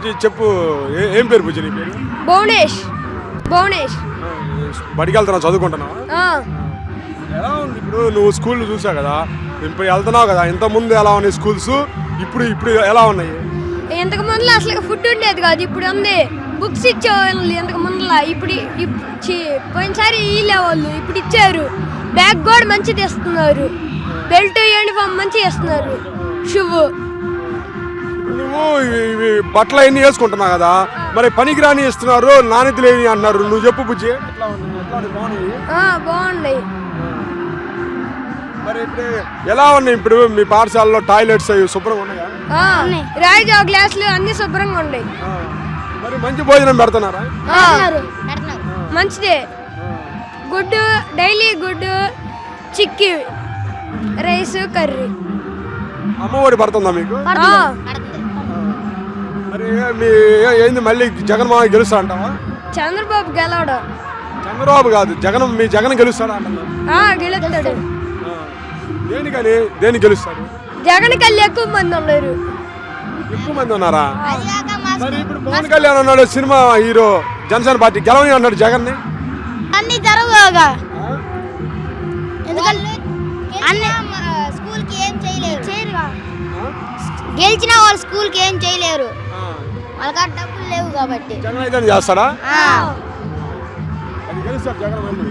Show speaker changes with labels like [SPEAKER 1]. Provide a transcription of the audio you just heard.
[SPEAKER 1] బుజ్జి చెప్పు, ఏం పేరు బుజ్జి నీ పేరు?
[SPEAKER 2] భువనేష్.
[SPEAKER 1] బడికి వెళ్తున్నావు, చదువుకుంటున్నావా? ఎలా ఉంది ఇప్పుడు? నువ్వు స్కూల్ చూసావు కదా, ఇప్పుడు వెళ్తున్నావు కదా, ఇంతకుముందు ఎలా ఉన్నాయి స్కూల్స్, ఇప్పుడు ఇప్పుడు ఎలా ఉన్నాయి?
[SPEAKER 2] ఇంతకు ముందులో అసలు ఫుడ్ ఉండేది కాదు, ఇప్పుడు ఉంది. బుక్స్ ఇచ్చేవాళ్ళు ఇంతకు ముందులా, ఇప్పుడు పోయినసారి ఇల్లేవాళ్ళు, ఇప్పుడు ఇచ్చారు. బ్యాగ్ కూడా మంచిది ఇస్తున్నారు, బెల్ట్ యూనిఫామ్ మంచిగా ఇస్తున్నారు, షూ.
[SPEAKER 1] నువ్వు ఇవి బట్టలు అన్నీ వేసుకుంటున్నావు కదా, మరి పనికిరాని ఇస్తున్నారు, నాణ్యత లేని అన్నారు. నువ్వు చెప్పు బుజ్జి,
[SPEAKER 2] బాగున్నాయి.
[SPEAKER 1] మరి ఇప్పుడు ఎలా ఉన్నాయి? ఇప్పుడు మీ పాఠశాలలో టాయిలెట్స్ అవి శుభ్రంగా ఉన్నాయా?
[SPEAKER 2] రాయిజా గ్లాసులు అన్ని శుభ్రంగా ఉన్నాయి.
[SPEAKER 1] మరి మంచి భోజనం పెడుతున్నారా?
[SPEAKER 2] మంచిదే. గుడ్డు, డైలీ గుడ్డు, చిక్కీ, రైస్, కర్రీ.
[SPEAKER 1] అమ్మఒడి పడుతుందా మీకు? మరి మీ ఏంది మళ్ళీ జగన్మోహన్ గెలుస్తా అంటావా?
[SPEAKER 2] చంద్రబాబు గెలవడు.
[SPEAKER 1] చంద్రబాబు కాదు, మీ జగన్ గెలుస్తాడా అంటున్నా?
[SPEAKER 2] గెలుస్తాడు.
[SPEAKER 1] దేని గెలుస్తాడు?
[SPEAKER 2] జగన్ కళ్ళు ఎక్కువ మంది ఉన్నారు.
[SPEAKER 1] ఎక్కువ మంది ఉన్నారా? మరి ఇప్పుడు పవన్ కళ్యాణ్ అన్నాడు, సినిమా హీరో, జనసేన పార్టీ గెలవని అన్నాడు జగన్ ని.
[SPEAKER 3] అన్ని జరగగా ఎందుకంటే స్కూల్ కి ఏం చేయలేరు, గెలిచిన వాళ్ళు స్కూల్ కి ఏం చేయలేరు, వాళ్ళకి డబ్బులు లేవు కాబట్టి.
[SPEAKER 1] జగన్ అయితే చేస్తాడా? అది గెలుస్తాడు జగన్ మళ్ళీ.